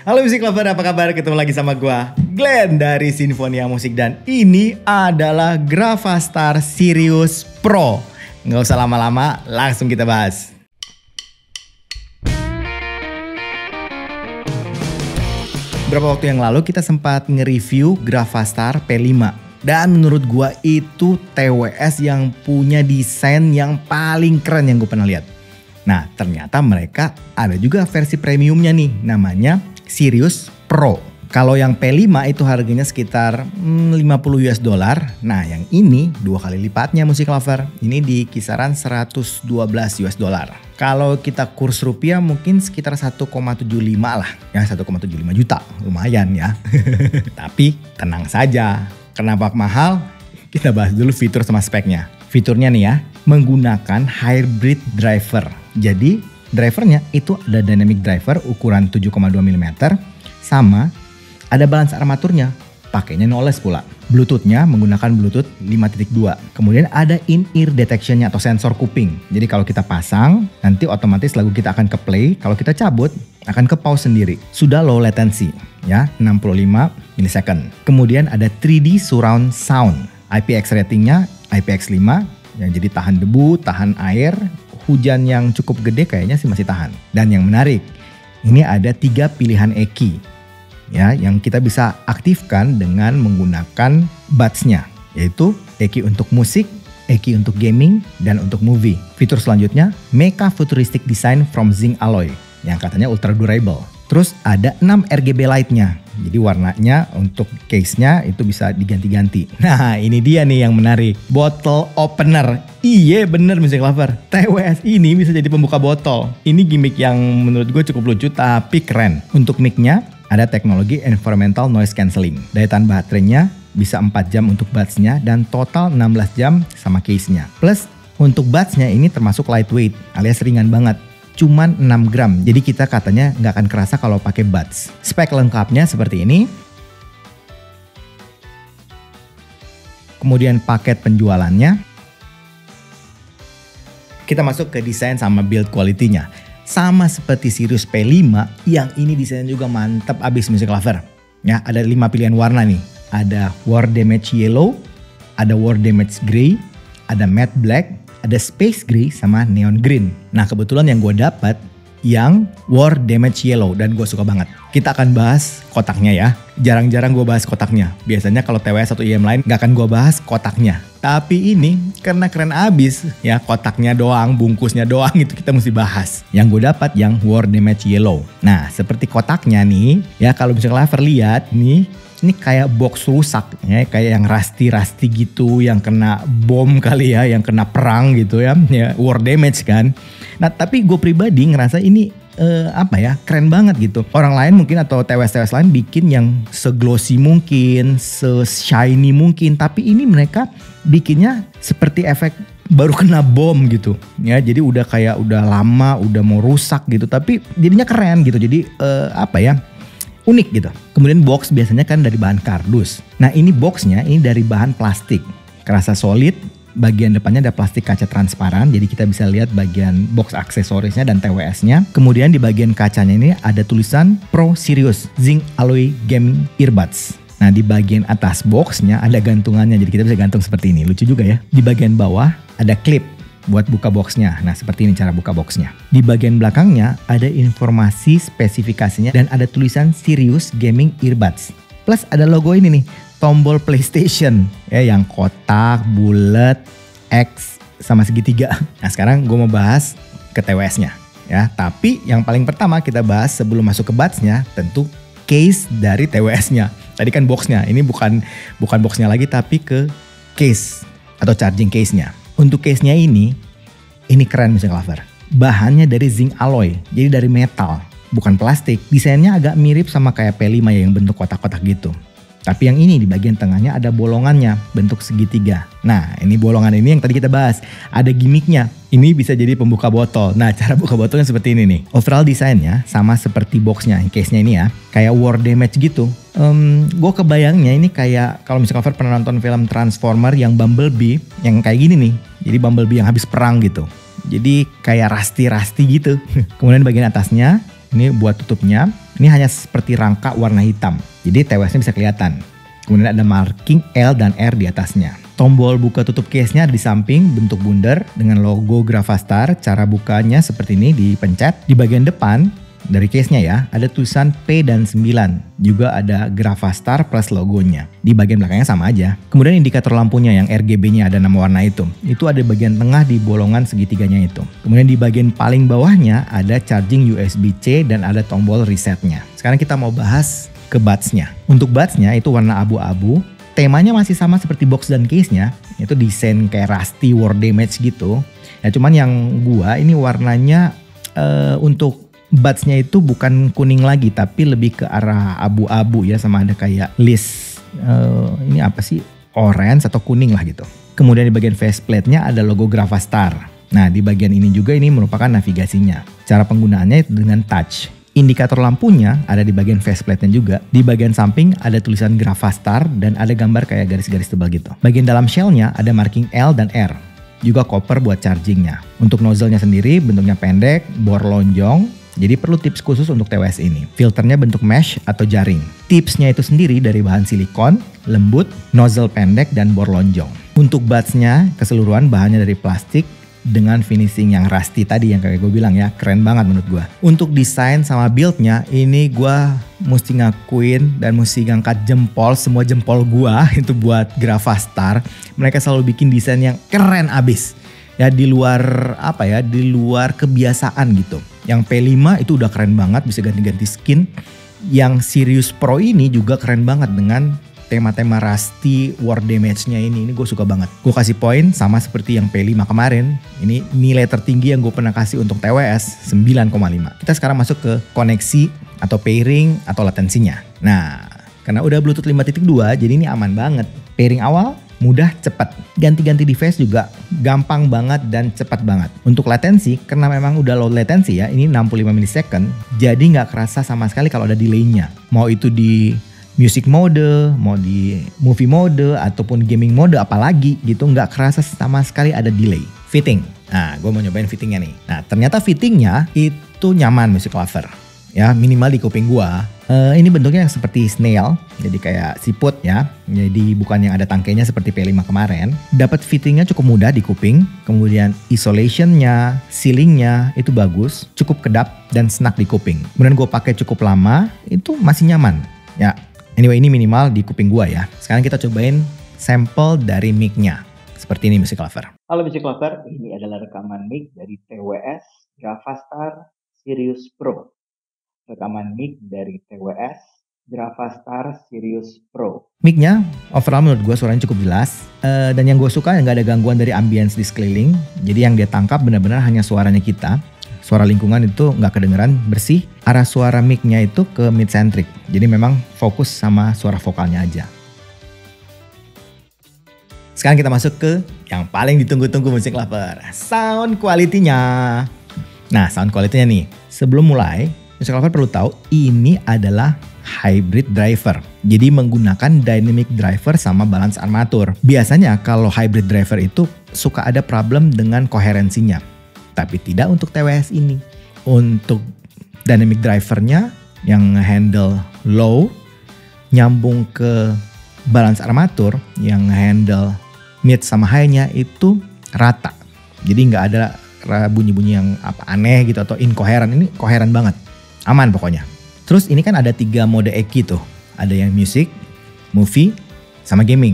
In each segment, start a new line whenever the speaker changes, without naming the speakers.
Halo Music Lover, apa kabar? Ketemu lagi sama gua, Glenn dari Sinfonia Musik. Dan ini adalah Gravastar Sirius Pro. Nggak usah lama-lama, langsung kita bahas. Beberapa waktu yang lalu kita sempat nge-review Gravastar P5. Dan menurut gua itu TWS yang punya desain yang paling keren yang gue pernah lihat. Nah, ternyata mereka ada juga versi premiumnya nih, namanya Sirius Pro. Kalau yang P5 itu harganya sekitar $50. Nah, yang ini 2 kali lipatnya Music Lover. Ini di kisaran $112. Kalau kita kurs rupiah mungkin sekitar 1,75 lah. Ya 1,75 juta, lumayan ya. Tapi tenang saja, kenapa mahal? Kita bahas dulu fitur sama speknya. Fiturnya nih ya, menggunakan hybrid driver. Jadi drivernya itu ada dynamic driver ukuran 7,2 mm sama ada balance armaturnya, pakainya Knowles pula. Bluetoothnya menggunakan Bluetooth 5.2. Kemudian ada in-ear detectionnya atau sensor kuping. Jadi kalau kita pasang, nanti otomatis lagu kita akan ke play. Kalau kita cabut, akan ke pause sendiri. Sudah low latency, ya 65 milisecond. Kemudian ada 3D surround sound. IPX ratingnya IPX5, yang jadi tahan debu, tahan air. Hujan yang cukup gede kayaknya sih masih tahan. Dan yang menarik, ini ada 3 pilihan EQ ya, yang kita bisa aktifkan dengan menggunakan buds-nya, yaitu EQ untuk musik, EQ untuk gaming, dan untuk movie. Fitur selanjutnya, Mecha Futuristic Design from Zinc Alloy, yang katanya ultra durable. Terus ada 6 RGB light-nya, jadi warnanya untuk case-nya itu bisa diganti-ganti. Nah ini dia nih yang menarik, bottle opener. Iya bener Music Lover, TWS ini bisa jadi pembuka botol. Ini gimmick yang menurut gue cukup lucu tapi keren. Untuk mic-nya ada teknologi environmental noise cancelling. Daya tahan baterainya bisa 4 jam untuk buds-nya dan total 16 jam sama case-nya. Plus untuk buds-nya ini termasuk lightweight alias ringan banget. Cuman 6 gram, jadi kita katanya nggak akan kerasa kalau pakai buds. Spek lengkapnya seperti ini. Kemudian paket penjualannya. Kita masuk ke desain sama build quality-nya. Sama seperti Sirius P5, yang ini desainnya juga mantap abis Music Lover. Ya, ada 5 pilihan warna nih. Ada War Damage Yellow, ada War Damage Grey, ada Matte Black, ada Space Gray sama Neon Green. Nah kebetulan yang gue dapat yang War Damage Yellow dan gue suka banget. Kita akan bahas kotaknya ya. Jarang-jarang gue bahas kotaknya. Biasanya kalau TWS atau IM lain gak akan gue bahas kotaknya. Tapi ini karena keren abis ya, kotaknya doang, bungkusnya doang itu kita mesti bahas. Yang gue dapat yang War Damage Yellow. Nah seperti kotaknya nih ya, kalau misalnya Lover lihat nih, ini kayak box rusak ya, kayak yang rusty gitu, yang kena bom kali ya, yang kena perang gitu ya, war damage kan. Nah tapi gue pribadi ngerasa ini keren banget gitu. Orang lain mungkin atau TWS lain bikin yang se-glossy mungkin, se-shiny mungkin, tapi ini mereka bikinnya seperti efek baru kena bom gitu ya, jadi udah lama, udah mau rusak gitu, tapi jadinya keren gitu. Jadi unik gitu. Kemudian box biasanya kan dari bahan kardus. Nah ini boxnya ini dari bahan plastik. Kerasa solid. Bagian depannya ada plastik kaca transparan. Jadi kita bisa lihat bagian box aksesorisnya dan TWS-nya. Kemudian di bagian kacanya ini ada tulisan Pro Sirius Zinc Alloy Gaming Earbuds. Nah di bagian atas boxnya ada gantungannya. Jadi kita bisa gantung seperti ini. Lucu juga ya. Di bagian bawah ada clip buat buka boxnya. Nah seperti ini cara buka boxnya. Di bagian belakangnya ada informasi spesifikasinya dan ada tulisan Sirius Gaming Earbuds. Plus ada logo ini nih, tombol PlayStation ya, yang kotak, bulat, X sama segitiga. Nah sekarang gue mau bahas ke TWS-nya ya. Tapi yang paling pertama kita bahas sebelum masuk ke buds-nya, tentu case dari TWS-nya. Tadi kan boxnya, ini bukan boxnya lagi tapi ke case atau charging case-nya. Untuk case-nya ini keren Music Lover. Bahannya dari zinc alloy, jadi dari metal, bukan plastik. Desainnya agak mirip sama kayak P5 ya, yang bentuk kotak-kotak gitu. Tapi yang ini di bagian tengahnya ada bolongannya, bentuk segitiga. Nah ini bolongan ini yang tadi kita bahas, ada gimmicknya. Ini bisa jadi pembuka botol. Nah cara buka botolnya seperti ini nih. Overall desainnya sama seperti boxnya, case-nya ini ya, kayak war damage gitu. Gue kebayangnya ini kayak kalau misalnya Lover pernah nonton film Transformer yang Bumblebee yang kayak gini nih. Jadi Bumblebee yang habis perang gitu. Jadi kayak rusty gitu. Kemudian bagian atasnya ini buat tutupnya. Ini hanya seperti rangka warna hitam. Jadi TWS-nya bisa kelihatan. Kemudian ada marking L dan R di atasnya. Tombol buka tutup case-nya ada di samping bentuk bundar dengan logo Gravastar. Cara bukanya seperti ini, dipencet. Di bagian depan dari case-nya ya, ada tulisan P dan 9. Juga ada Gravastar plus logonya. Di bagian belakangnya sama aja. Kemudian indikator lampunya yang RGB-nya ada 6 warna itu. Itu ada bagian tengah di bolongan segitiganya itu. Kemudian di bagian paling bawahnya ada charging USB-C dan ada tombol reset-nya. Sekarang kita mau bahas ke buds-nya. Untuk buds-nya itu warna abu-abu. Temanya masih sama seperti box dan case-nya. Itu desain kayak rusty war damage gitu. Ya cuman yang gua ini warnanya untuk buds-nya itu bukan kuning lagi tapi lebih ke arah abu-abu ya, sama ada kayak list ini apa sih, orange atau kuning lah gitu. Kemudian di bagian faceplate-nya ada logo Gravastar. Nah di bagian ini juga ini merupakan navigasinya. Cara penggunaannya itu dengan touch. Indikator lampunya ada di bagian faceplate-nya juga. Di bagian samping ada tulisan Gravastar dan ada gambar kayak garis-garis tebal gitu. Bagian dalam shell-nya ada marking L dan R. Juga copper buat chargingnya. Untuk nozzle-nya sendiri bentuknya pendek, bor lonjong. Jadi perlu tips khusus untuk TWS ini. Filternya bentuk mesh atau jaring. Tipsnya itu sendiri dari bahan silikon, lembut, nozzle pendek, dan bor lonjong. Untuk buds-nya keseluruhan bahannya dari plastik dengan finishing yang rusty tadi yang kayak gue bilang ya, keren banget menurut gue. Untuk desain sama build-nya ini gue mesti ngakuin dan mesti ngangkat jempol, semua jempol gue itu buat Gravastar. Mereka selalu bikin desain yang keren abis. Ya di luar apa ya, di luar kebiasaan gitu. Yang P5 itu udah keren banget, bisa ganti-ganti skin. Yang Sirius Pro ini juga keren banget dengan tema-tema rusty war damage-nya ini gue suka banget. Gue kasih poin sama seperti yang P5 kemarin. Ini nilai tertinggi yang gue pernah kasih untuk TWS 9,5. Kita sekarang masuk ke koneksi atau pairing atau latensinya. Nah, karena udah Bluetooth 5.2 jadi ini aman banget. Pairing awal mudah, cepat. Ganti-ganti device juga gampang banget dan cepat banget. Untuk latensi, karena memang udah low latency ya, ini 65 millisecond, jadi nggak kerasa sama sekali kalau ada delay-nya. Mau itu di music mode, mau di movie mode, ataupun gaming mode apalagi gitu, nggak kerasa sama sekali ada delay. Fitting. Nah, gue mau nyobain fittingnya nih. Nah, ternyata fittingnya itu nyaman music lover. Ya, minimal di kuping gue. Ini bentuknya yang seperti snail, jadi kayak siput ya. Jadi bukan yang ada tangkainya seperti P5 kemarin. Dapat fittingnya cukup mudah di kuping. Kemudian isolationnya, sealingnya itu bagus, cukup kedap dan senak di kuping. Kemudian gue pakai cukup lama, itu masih nyaman. Ya, anyway ini minimal di kuping gue ya. Sekarang kita cobain sampel dari mic-nya. Seperti ini music lover.
Halo music lover, ini adalah rekaman mic dari TWS Gravastar Sirius Pro. Rekaman mic dari TWS Gravastar Sirius Pro.
Mic-nya overall menurut gue suaranya cukup jelas. Dan yang gue suka nggak ada gangguan dari ambience di sekeliling. Jadi yang dia tangkap benar-benar hanya suaranya kita. Suara lingkungan itu nggak kedengeran, bersih. Arah suara mic-nya itu ke mid-centric. Jadi memang fokus sama suara vokalnya aja. Sekarang kita masuk ke yang paling ditunggu-tunggu music lover. Sound quality-nya. Nah, sound quality-nya nih. Sebelum mulai, music lover perlu tahu ini adalah hybrid driver. Jadi menggunakan dynamic driver sama balance armatur. Biasanya kalau hybrid driver itu suka ada problem dengan koherensinya. Tapi tidak untuk TWS ini. Untuk dynamic drivernya yang handle low, nyambung ke balance armatur yang handle mid sama high-nya itu rata. Jadi nggak ada bunyi-bunyi yang apa aneh gitu atau incoherent. Ini koheren banget. Aman pokoknya. Terus ini kan ada 3 mode EQ tuh. Ada yang music, movie, sama gaming.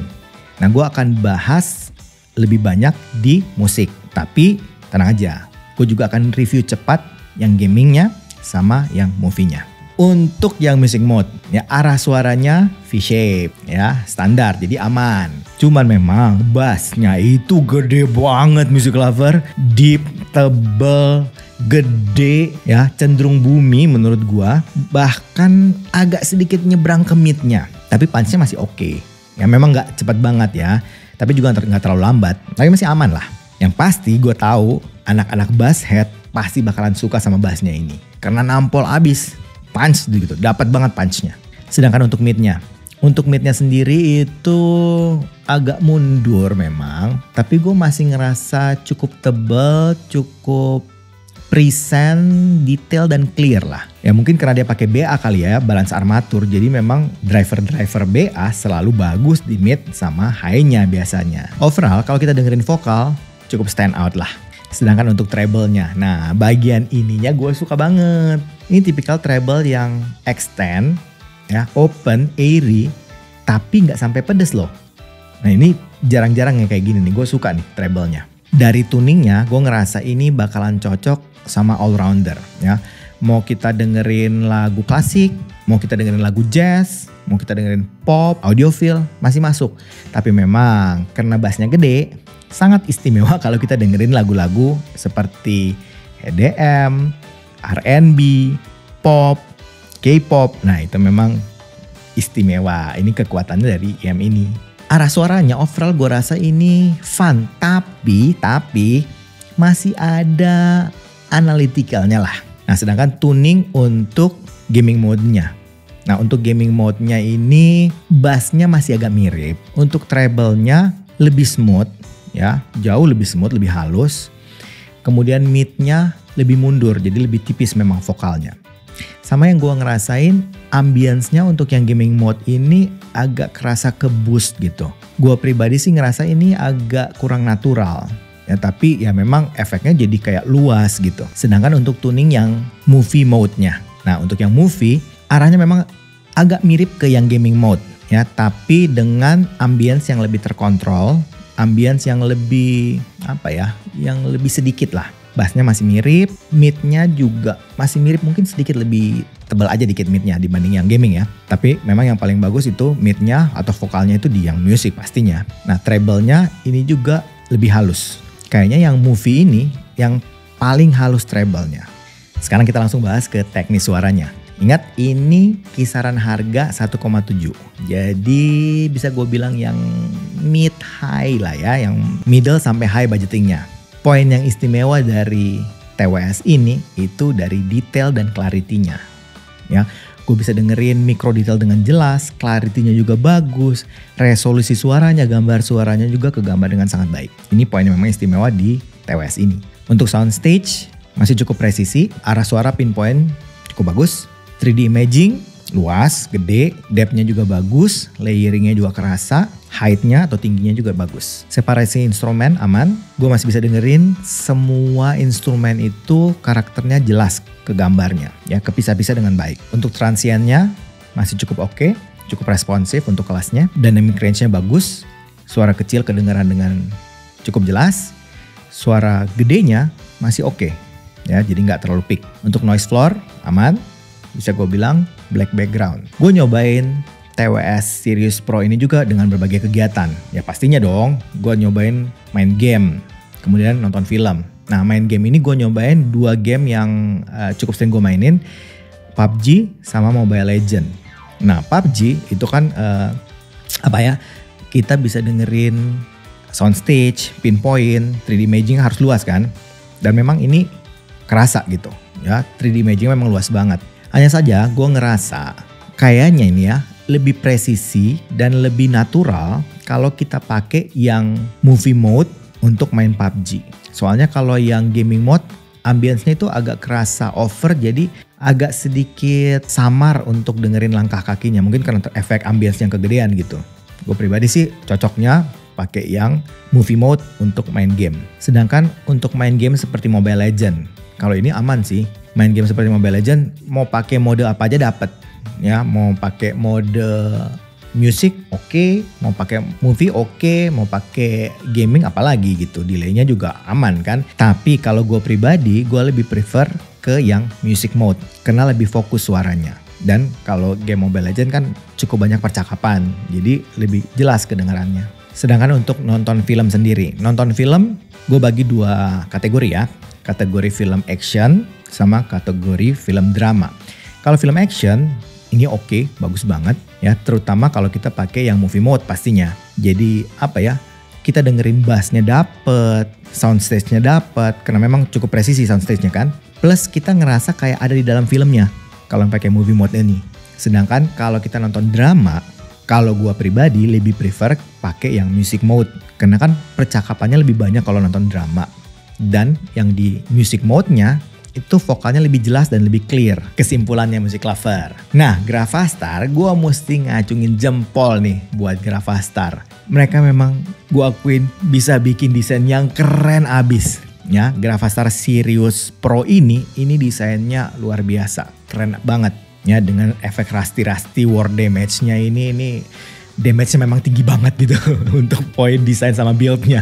Nah gue akan bahas lebih banyak di musik. Tapi tenang aja. Gue juga akan review cepat yang gamingnya sama yang movie-nya. Untuk yang music mode, ya arah suaranya V-shape ya, standar jadi aman. Cuman memang bassnya itu gede banget music lover, deep, tebel, gede ya, cenderung bumi menurut gua. Bahkan agak sedikit nyebrang ke mid-nya. Tapi punch-nya masih oke. Ya memang gak cepat banget ya, tapi juga gak terlalu lambat. Tapi masih aman lah. Yang pasti gue tahu anak-anak bass head pasti bakalan suka sama bassnya ini. Karena nampol abis. Punch gitu, dapat banget punchnya. Sedangkan untuk mid-nya. Untuk mid-nya sendiri itu agak mundur memang. Tapi gue masih ngerasa cukup tebal, cukup present, detail dan clear lah. Ya mungkin karena dia pakai BA kali ya, balance armatur. Jadi memang driver-driver BA selalu bagus di mid sama high-nya biasanya. Overall kalau kita dengerin vokal cukup stand out lah. Sedangkan untuk treble-nya, nah bagian ininya gue suka banget. Ini tipikal treble yang extend, ya open, airy, tapi nggak sampai pedes loh. Nah ini jarang-jarang ya kayak gini nih, gue suka nih treble-nya. Dari tuningnya gue ngerasa ini bakalan cocok sama all-rounder ya. Mau kita dengerin lagu klasik, mau kita dengerin lagu jazz, mau kita dengerin pop, audiophile, masih masuk. Tapi memang karena bassnya gede, sangat istimewa kalau kita dengerin lagu-lagu seperti EDM, R&B, pop, K-pop. Nah itu memang istimewa, ini kekuatannya dari EM ini. Arah suaranya overall gue rasa ini fun, tapi masih ada analyticalnya lah. Nah sedangkan tuning untuk gaming mode-nya. Nah untuk gaming mode-nya ini bass-nya masih agak mirip. Untuk treble-nya lebih smooth ya, jauh lebih smooth, lebih halus. Kemudian mid-nya lebih mundur, jadi lebih tipis memang vokalnya. Sama yang gue ngerasain ambience-nya untuk yang gaming mode ini agak kerasa ke boost gitu. Gue pribadi sih ngerasa ini agak kurang natural. Ya, tapi ya memang efeknya jadi kayak luas gitu. Sedangkan untuk tuning yang movie mode-nya. Nah untuk yang movie arahnya memang agak mirip ke yang gaming mode. Ya, tapi dengan ambience yang lebih terkontrol. Ambience yang lebih yang lebih sedikit lah. Bassnya masih mirip, mid-nya juga masih mirip, mungkin sedikit lebih tebal aja dikit mid-nya dibanding yang gaming ya. Tapi memang yang paling bagus itu mid-nya atau vokalnya itu di yang music pastinya. Nah treble-nya ini juga lebih halus. Kayaknya yang movie ini yang paling halus treble-nya. Sekarang kita langsung bahas ke teknis suaranya. Ingat ini kisaran harga 1,7. Jadi bisa gue bilang yang mid high lah ya, yang middle sampai high budgetingnya. Poin yang istimewa dari TWS ini itu dari detail dan clarity-nya. Ya, gue bisa dengerin micro detail dengan jelas, clarity-nya juga bagus, resolusi suaranya, gambar suaranya juga kegambar dengan sangat baik. Ini poin yang memang istimewa di TWS ini. Untuk soundstage masih cukup presisi, arah suara pinpoint cukup bagus, 3D imaging luas, gede, depth-nya juga bagus, layering-nya juga kerasa, height-nya atau tingginya juga bagus. Separasi instrumen aman, gue masih bisa dengerin semua instrumen itu karakternya jelas ke gambarnya, ya kepisah-pisah dengan baik. Untuk transiennya masih cukup oke, cukup responsif untuk kelasnya, dynamic range-nya bagus, suara kecil kedengaran dengan cukup jelas, suara gedenya masih oke, ya jadi nggak terlalu peak. Untuk noise floor aman, bisa gue bilang black background. Gue nyobain TWS Sirius Pro ini juga dengan berbagai kegiatan. Ya pastinya dong, gue nyobain main game, kemudian nonton film. Nah main game ini gue nyobain 2 game yang cukup sering gue mainin, PUBG sama Mobile Legend. Nah PUBG itu kan kita bisa dengerin soundstage, pinpoint, 3D imaging harus luas kan. Dan memang ini kerasa gitu ya, 3D imaging memang luas banget. Hanya saja gue ngerasa kayaknya ini ya lebih presisi dan lebih natural kalau kita pakai yang movie mode untuk main PUBG. Soalnya kalau yang gaming mode ambience-nya itu agak kerasa over, jadi agak sedikit samar untuk dengerin langkah kakinya. Mungkin karena efek ambience yang kegedean gitu. Gue pribadi sih cocoknya pakai yang movie mode untuk main game. Sedangkan untuk main game seperti Mobile Legend, kalau ini aman sih. Main game seperti Mobile Legend mau pakai mode apa aja dapet. Ya, mau pakai mode music oke, mau pakai movie oke, mau pakai gaming apalagi gitu. Delaynya juga aman kan. Tapi kalau gue pribadi, gue lebih prefer ke yang music mode karena lebih fokus suaranya. Dan kalau game Mobile Legend kan cukup banyak percakapan, jadi lebih jelas kedengarannya. Sedangkan untuk nonton film sendiri, nonton film gue bagi 2 kategori ya. Kategori film action sama kategori film drama. Kalau film action ini oke, bagus banget ya, terutama kalau kita pakai yang movie mode pastinya. Jadi kita dengerin bassnya dapet, soundstage-nya dapet, karena memang cukup presisi soundstage-nya kan. Plus kita ngerasa kayak ada di dalam filmnya kalau pakai movie mode ini. Sedangkan kalau kita nonton drama, kalau gua pribadi lebih prefer pakai yang music mode, karena kan percakapannya lebih banyak kalau nonton drama. Dan yang di music mode-nya itu vokalnya lebih jelas dan lebih clear. Kesimpulannya Music Lover. Nah, Gravastar gue mesti ngacungin jempol nih buat Gravastar. Mereka memang gue akuin bisa bikin desain yang keren abis. Ya, Gravastar Sirius Pro ini desainnya luar biasa. Keren banget. Ya, dengan efek rusty war damage-nya ini damage-nya memang tinggi banget gitu untuk poin desain sama build-nya.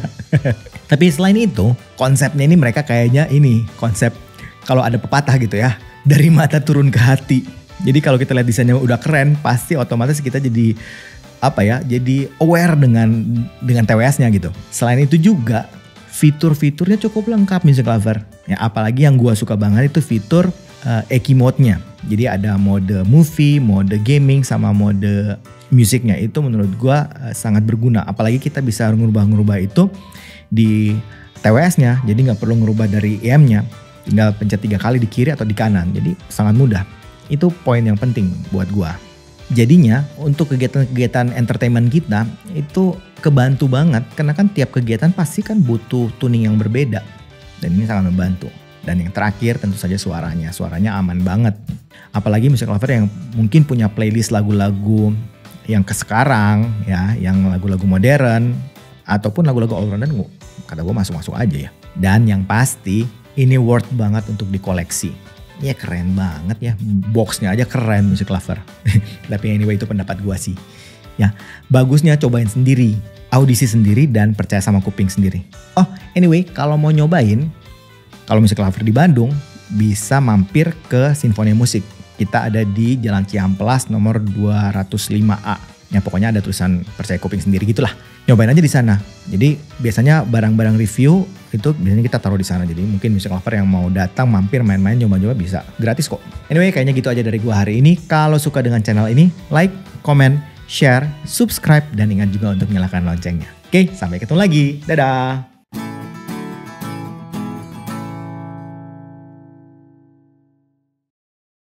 Tapi selain itu, konsepnya ini mereka kayaknya konsep kalau ada pepatah gitu ya, dari mata turun ke hati. Jadi kalau kita lihat desainnya udah keren, pasti otomatis kita jadi jadi aware dengan TWS-nya gitu. Selain itu juga fitur-fiturnya cukup lengkap Music Lover. Ya, apalagi yang gua suka banget itu fitur Eki Mode-nya. Jadi ada mode movie, mode gaming, sama mode musiknya. Itu menurut gua sangat berguna. Apalagi kita bisa ngerubah-ngerubah itu di TWS-nya. Jadi nggak perlu ngerubah dari EM-nya. Tinggal pencet 3 kali di kiri atau di kanan. Jadi sangat mudah. Itu poin yang penting buat gua. Jadinya untuk kegiatan-kegiatan entertainment kita itu kebantu banget. Karena kan tiap kegiatan pasti kan butuh tuning yang berbeda. Dan ini sangat membantu. Dan yang terakhir tentu saja suaranya. Suaranya aman banget. Apalagi Music Lover yang mungkin punya playlist lagu-lagu yang sekarang ya. Yang lagu-lagu modern. Ataupun lagu-lagu all-rounder, kata gue masuk-masuk aja ya. Dan yang pasti ini worth banget untuk dikoleksi. Ya keren banget ya. Boxnya aja keren Music Lover. Tapi anyway itu pendapat gue sih. Ya bagusnya cobain sendiri. Audisi sendiri dan percaya sama kuping sendiri. Oh anyway kalau mau nyobain. Kalau Music Lover di Bandung bisa mampir ke Sinfonia Musik. Kita ada di Jalan Ciamplas nomor 205A. Ya pokoknya ada tulisan percaya kuping sendiri gitulah. Nyobain aja di sana. Jadi biasanya barang-barang review itu biasanya kita taruh di sana. Jadi mungkin Music Lover yang mau datang mampir main-main nyoba-nyoba bisa. Gratis kok. Anyway kayaknya gitu aja dari gua hari ini. Kalau suka dengan channel ini like, comment, share, subscribe dan ingat juga untuk nyalakan loncengnya. Oke sampai ketemu lagi. Dadah.